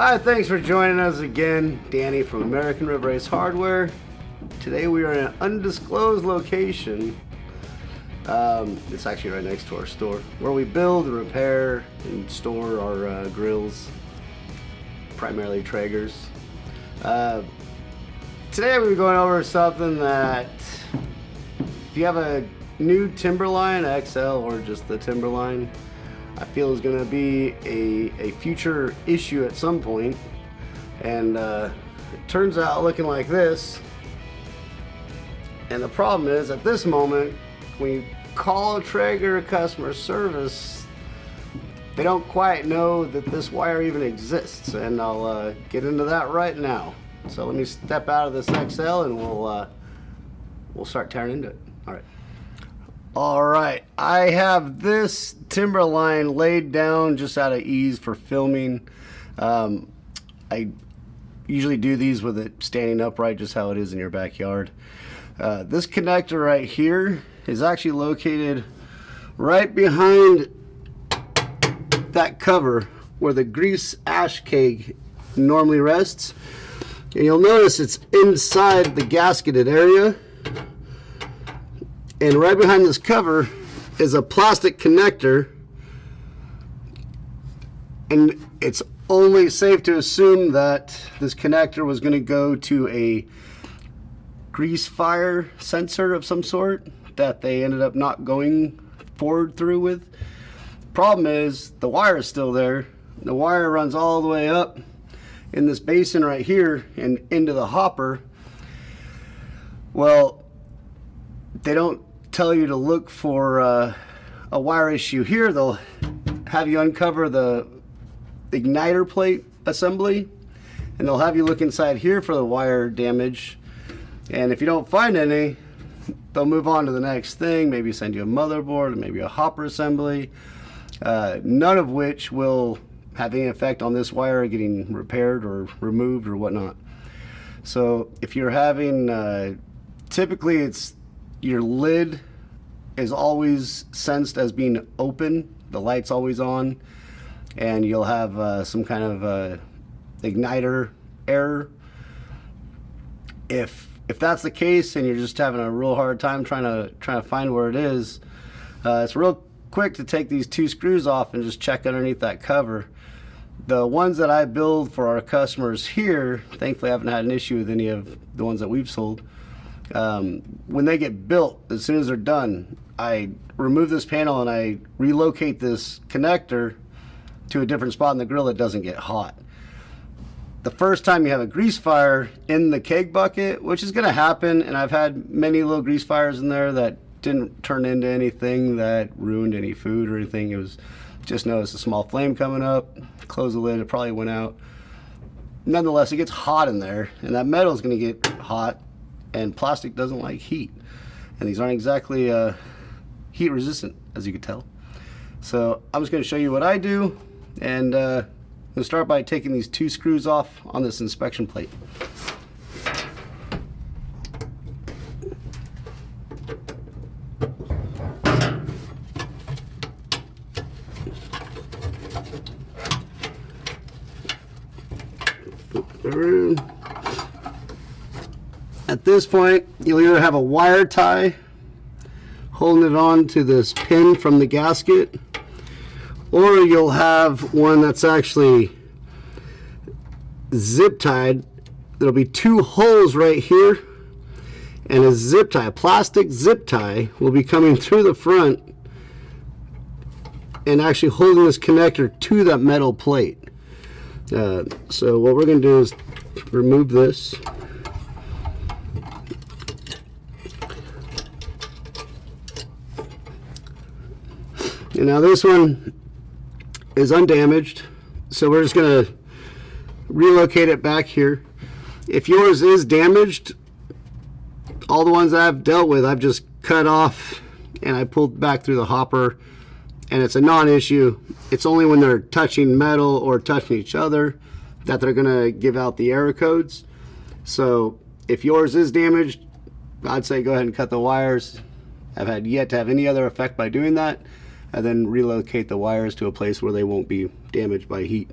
Hi, thanks for joining us again. Danny from American River Race Hardware. Today we are in an undisclosed location. It's actually right next to our store, where we build, repair, and store our grills, primarily Traegers. Today we're going over something that, if you have a new Timberline XL or just the Timberline, I feel is going to be a future issue at some point. And it turns out looking like this. And the problem is, at this moment, when you call a Traeger customer service, they don't quite know that this wire even exists. And I'll get into that right now. So let me step out of this XL and we'll start tearing into it. All right, I have this Timberline laid down just out of ease for filming. I usually do these with it standing upright, just how it is in your backyard. This connector right here is actually located right behind that cover where the grease ash keg normally rests. And you'll notice it's inside the gasketed area. And right behind this cover is a plastic connector. And it's only safe to assume that this connector was going to go to a grease fire sensor of some sort that they ended up not going forward through with. Problem is, the wire is still there. The wire runs all the way up in this basin right here and into the hopper. Well, they don't tell you to look for a wire issue here. They'll have you uncover the igniter plate assembly, and they'll have you look inside here for the wire damage. And if you don't find any, they'll move on to the next thing, maybe send you a motherboard, or maybe a hopper assembly, none of which will have any effect on this wire getting repaired or removed or whatnot. So if you're having, typically it's your lid is always sensed as being open, the light's always on, and you'll have some kind of igniter error. If that's the case and you're just having a real hard time trying to find where it is, it's real quick to take these two screws off and just check underneath that cover. The ones that I build for our customers here, thankfully I haven't had an issue with any of the ones that we've sold. When they get built, as soon as they're done, I remove this panel and I relocate this connector to a different spot in the grill that doesn't get hot. The first time you have a grease fire in the keg bucket, which is going to happen, and I've had many little grease fires in there that didn't turn into anything that ruined any food or anything. It was just noticed a small flame coming up, close the lid, it probably went out. Nonetheless, it gets hot in there, and that metal is going to get hot. And plastic doesn't like heat, and these aren't exactly heat resistant, as you can tell. So I'm just going to show you what I do, and we'll start by taking these two screws off on this inspection plate. At this point, you'll either have a wire tie holding it on to this pin from the gasket, or you'll have one that's actually zip tied. There'll be two holes right here, and a zip tie, a plastic zip tie, will be coming through the front and actually holding this connector to that metal plate. So what we're going to do is remove this. And now this one is undamaged, so we're just going to relocate it back here. If yours is damaged, all the ones that I've dealt with, I've just cut off and I pulled back through the hopper, and it's a non-issue. It's only when they're touching metal or touching each other that they're going to give out the error codes. So if yours is damaged, I'd say go ahead and cut the wires. I've had yet to have any other effect by doing that, and then relocate the wires to a place where they won't be damaged by heat.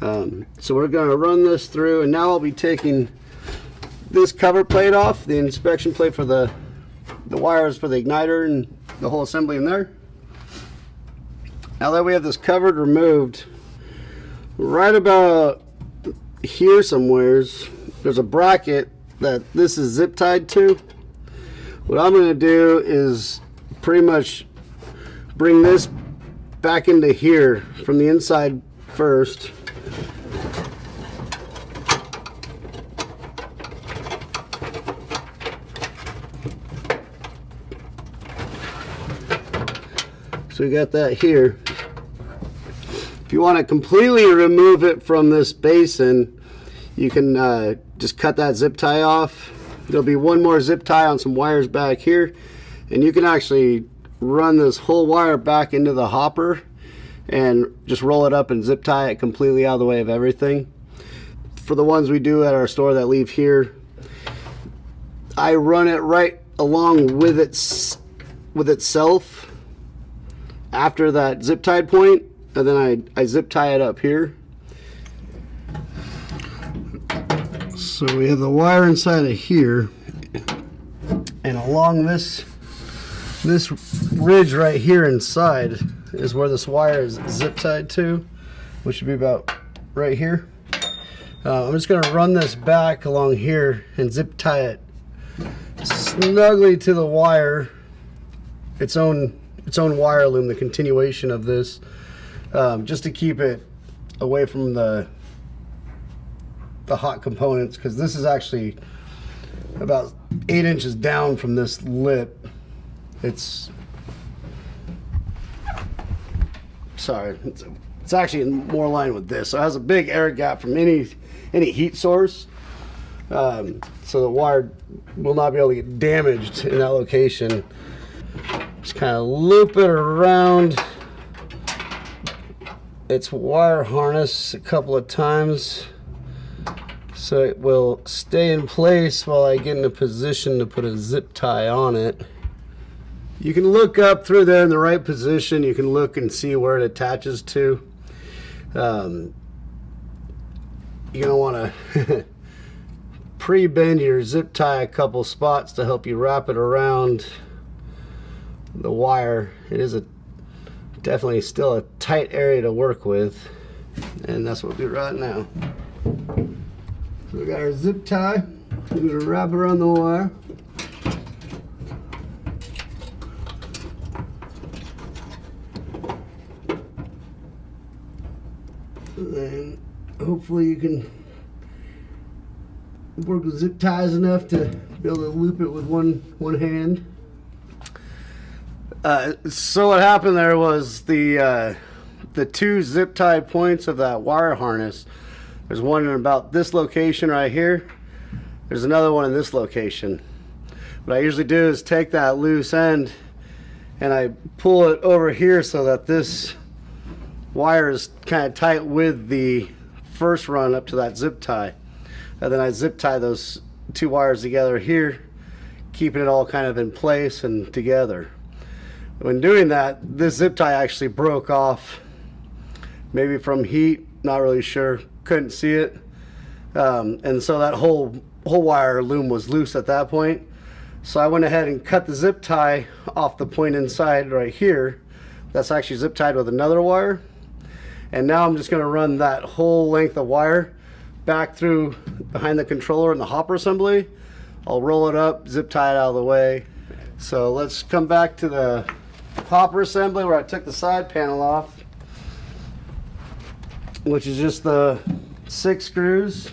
So we're going to run this through, and now I'll be taking this cover plate off, the inspection plate for the wires for the igniter and the whole assembly in there. Now that we have this covered removed, right about here somewheres, there's a bracket that this is zip tied to. What I'm going to do is pretty much bring this back into here from the inside first. So we got that here. If you want to completely remove it from this basin, you can just cut that zip tie off. There'll be one more zip tie on some wires back here, and you can actually run this whole wire back into the hopper and just roll it up and zip tie it completely out of the way of everything. For the ones we do at our store that leave here, I run it right along with itself after that zip tied point, and then I zip tie it up here. So we have the wire inside of here, and along this ridge right here inside is where this wire is zip tied to, which should be about right here. I'm just going to run this back along here and zip tie it snugly to the wire, its own wire loom, the continuation of this, just to keep it away from the hot components, because this is actually about 8 inches down from this lip. It's actually more aligned with this, so it has a big air gap from any heat source, so the wire will not be able to get damaged in that location. Just kind of loop it around its wire harness a couple of times so it will stay in place while I get in a position to put a zip tie on it. You can look up through there in the right position. You can look and see where it attaches to. You're gonna want to pre-bend your zip tie a couple spots to help you wrap it around the wire. It is definitely still a tight area to work with, and that's what we'll do right now. So we got our zip tie. We're gonna wrap it around the wire. And then hopefully you can work with zip ties enough to be able to loop it with one hand. So what happened there was the two zip tie points of that wire harness. There's one in about this location right here. There's another one in this location. What I usually do is take that loose end and I pull it over here so that this wire is kind of tight with the first run up to that zip tie. And then I zip tie those two wires together here, keeping it all kind of in place and together. When doing that, this zip tie actually broke off, maybe from heat, not really sure, couldn't see it, and so that whole wire loom was loose at that point. So I went ahead and cut the zip tie off the point inside right here. That's actually zip tied with another wire, and now I'm just going to run that whole length of wire back through behind the controller and the hopper assembly. I'll roll it up, zip tie it out of the way. So let's come back to the hopper assembly where I took the side panel off, which is just the 6 screws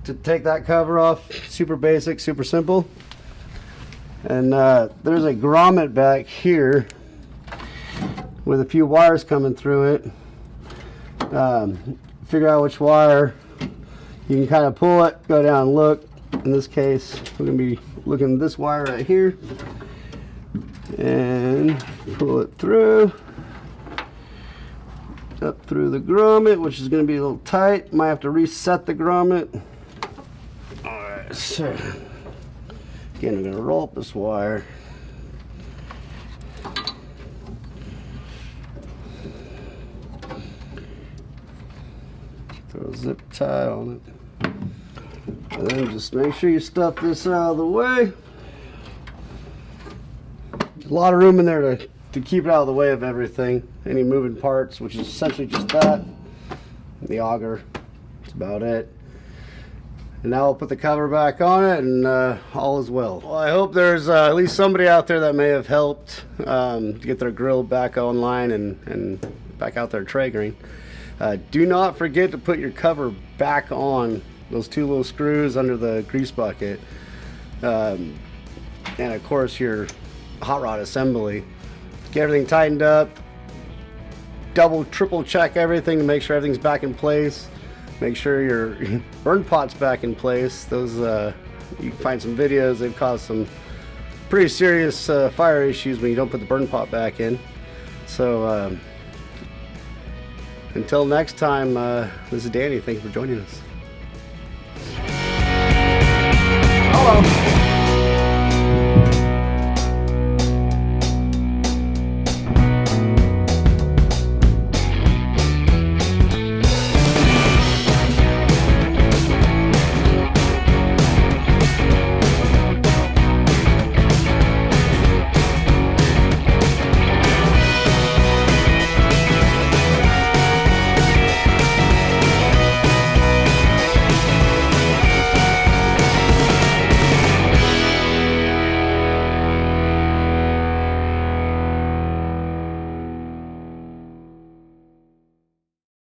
to take that cover off. Super basic, super simple. And there's a grommet back here with a few wires coming through it. Figure out which wire. You can kind of pull it, go down and look. In this case, we're going to be looking at this wire right here. And pull it through. Up through the grommet, which is going to be a little tight. Might have to reset the grommet. Alright, so again, we're going to roll up this wire. Throw a zip tie on it. And then just make sure you stuff this out of the way. There's a lot of room in there to keep it out of the way of everything. Any moving parts, which is essentially just that. The auger. That's about it. And now I'll put the cover back on it, and all is well. Well, I hope there's at least somebody out there that may have helped to get their grill back online and back out there traegering. Do not forget to put your cover back on those two little screws under the grease bucket. And of course your hot rod assembly. Get everything tightened up. Double, triple check everything to make sure everything's back in place. Make sure your burn pot's back in place. Those you can find some videos. They've caused some pretty serious fire issues when you don't put the burn pot back in. So until next time, this is Danny. Thank you for joining us. Hello.